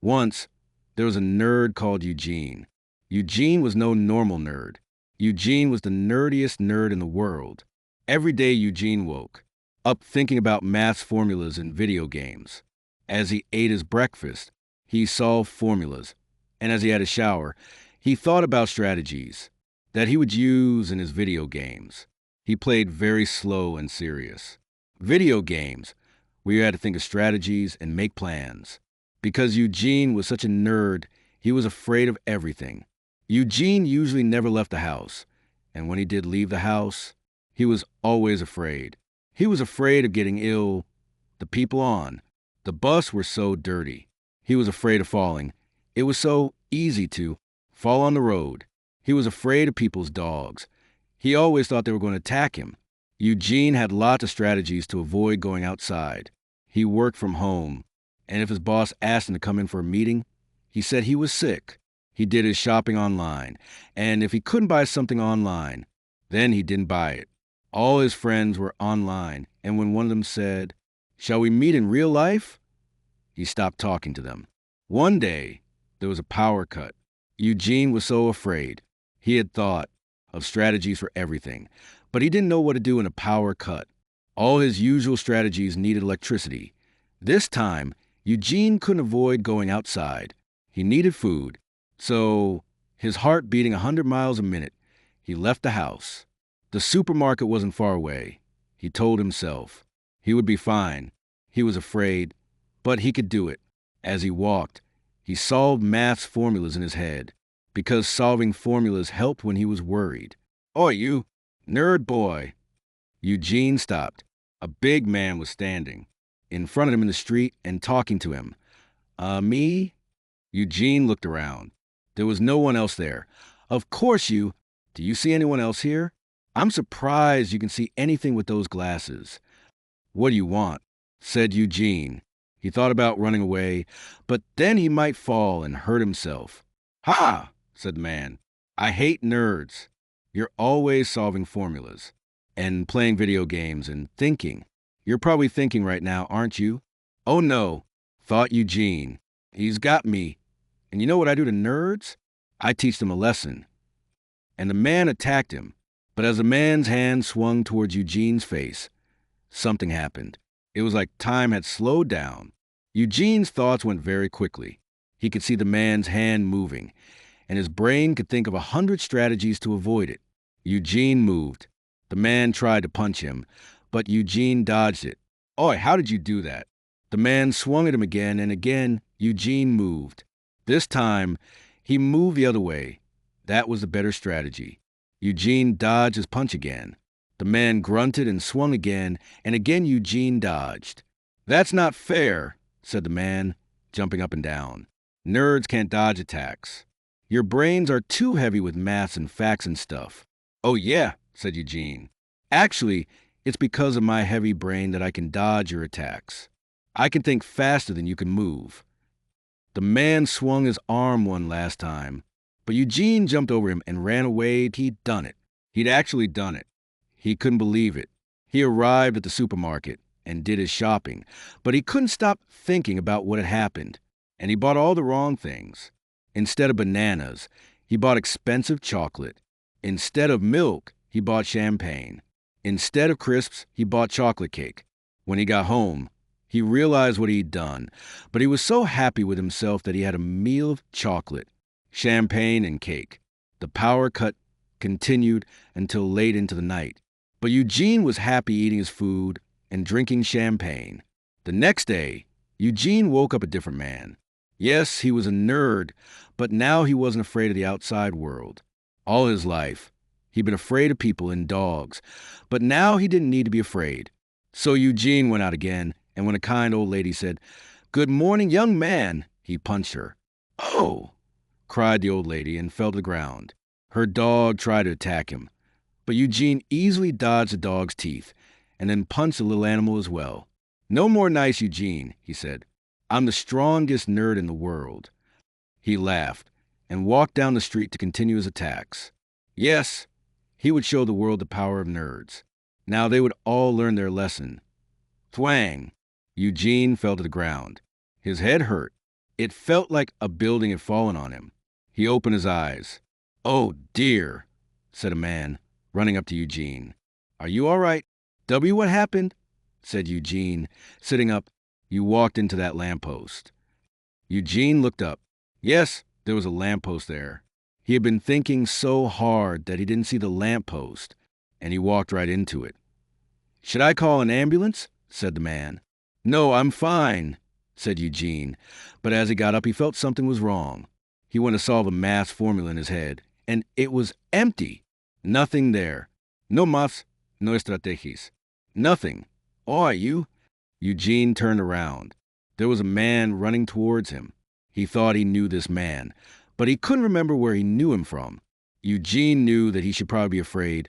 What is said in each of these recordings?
Once, there was a nerd called Eugene. Eugene was no normal nerd. Eugene was the nerdiest nerd in the world. Every day Eugene woke up thinking about math formulas in video games. As he ate his breakfast, he solved formulas. And as he had a shower, he thought about strategies that he would use in his video games. He played very slow and serious. Video games, where you had to think of strategies and make plans. Because Eugene was such a nerd, he was afraid of everything. Eugene usually never left the house, and when he did leave the house, he was always afraid. He was afraid of getting ill, the people on the bus were so dirty. He was afraid of falling. It was so easy to fall on the road. He was afraid of people's dogs. He always thought they were going to attack him. Eugene had lots of strategies to avoid going outside. He worked from home, and if his boss asked him to come in for a meeting, he said he was sick. He did his shopping online, and if he couldn't buy something online, then he didn't buy it. All his friends were online, and when one of them said, "Shall we meet in real life?" he stopped talking to them. One day, there was a power cut. Eugene was so afraid. He had thought of strategies for everything, but he didn't know what to do in a power cut. All his usual strategies needed electricity. This time, Eugene couldn't avoid going outside. He needed food. So, his heart beating 100 miles a minute, he left the house. The supermarket wasn't far away. He told himself he would be fine. He was afraid, but he could do it. As he walked, he solved maths formulas in his head, because solving formulas helped when he was worried. "Oi, you, nerd boy." Eugene stopped. A big man was standing in front of him in the street and talking to him. Me?" Eugene looked around. There was no one else there. "Of course you. Do you see anyone else here? I'm surprised you can see anything with those glasses." "What do you want?" said Eugene. He thought about running away, but then he might fall and hurt himself. "Ha!" said the man. "I hate nerds. You're always solving formulas and playing video games and thinking. You're probably thinking right now, aren't you?" "Oh no," thought Eugene. "He's got me. And you know what I do to nerds? I teach them a lesson." And the man attacked him. But as the man's hand swung towards Eugene's face, something happened. It was like time had slowed down. Eugene's thoughts went very quickly. He could see the man's hand moving, and his brain could think of 100 strategies to avoid it. Eugene moved. The man tried to punch him, but Eugene dodged it. "Oi, how did you do that?" The man swung at him again, and again Eugene moved. This time, he moved the other way. That was the better strategy. Eugene dodged his punch again. The man grunted and swung again, and again Eugene dodged. "That's not fair," said the man, jumping up and down. "Nerds can't dodge attacks. Your brains are too heavy with maths and facts and stuff." "Oh yeah," said Eugene. "Actually, it's because of my heavy brain that I can dodge your attacks. I can think faster than you can move." The man swung his arm one last time, but Eugene jumped over him and ran away. He'd done it. He'd actually done it. He couldn't believe it. He arrived at the supermarket and did his shopping, but he couldn't stop thinking about what had happened, and he bought all the wrong things. Instead of bananas, he bought expensive chocolate. Instead of milk, he bought champagne. Instead of crisps, he bought chocolate cake. When he got home, he realized what he'd done, but he was so happy with himself that he had a meal of chocolate, champagne, and cake. The power cut continued until late into the night, but Eugene was happy eating his food and drinking champagne. The next day, Eugene woke up a different man. Yes, he was a nerd, but now he wasn't afraid of the outside world. All his life, he'd been afraid of people and dogs, but now he didn't need to be afraid. So Eugene went out again, and when a kind old lady said, "Good morning, young man," he punched her. "Oh!" cried the old lady and fell to the ground. Her dog tried to attack him, but Eugene easily dodged the dog's teeth and then punched the little animal as well. "No more nice, Eugene," he said. "I'm the strongest nerd in the world." He laughed and walked down the street to continue his attacks. Yes, he would show the world the power of nerds. Now they would all learn their lesson. Thwang! Eugene fell to the ground. His head hurt. It felt like a building had fallen on him. He opened his eyes. "Oh, dear," said a man, running up to Eugene. "Are you all right?" "W, what happened?" said Eugene. Sitting up, "You walked into that lamppost." Eugene looked up. Yes, there was a lamppost there. He had been thinking so hard that he didn't see the lamppost, and he walked right into it. "Should I call an ambulance?" said the man. "No, I'm fine," said Eugene. But as he got up, he felt something was wrong. He went to solve a math formula in his head, and it was empty. Nothing there. No más, no estrategias. Nothing. "Oh, are you?" Eugene turned around. There was a man running towards him. He thought he knew this man, but he couldn't remember where he knew him from. Eugene knew that he should probably be afraid,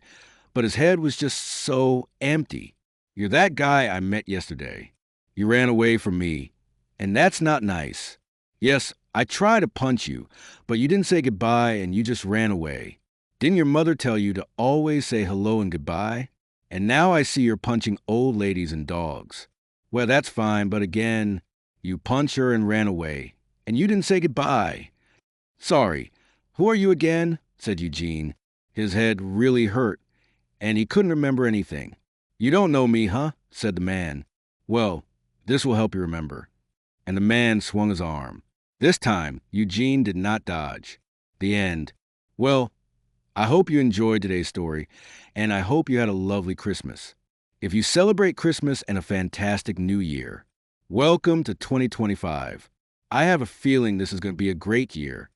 but his head was just so empty. "You're that guy I met yesterday. You ran away from me, and that's not nice. Yes, I tried to punch you, but you didn't say goodbye and you just ran away. Didn't your mother tell you to always say hello and goodbye? And now I see you're punching old ladies and dogs. Well, that's fine, but again, you punched her and ran away, and you didn't say goodbye." "Sorry. Who are you again?" said Eugene. His head really hurt, and he couldn't remember anything. "You don't know me, huh?" said the man. "Well, this will help you remember." And the man swung his arm. This time, Eugene did not dodge. The end. Well, I hope you enjoyed today's story, and I hope you had a lovely Christmas. If you celebrate Christmas and a fantastic New Year, welcome to 2025. I have a feeling this is going to be a great year,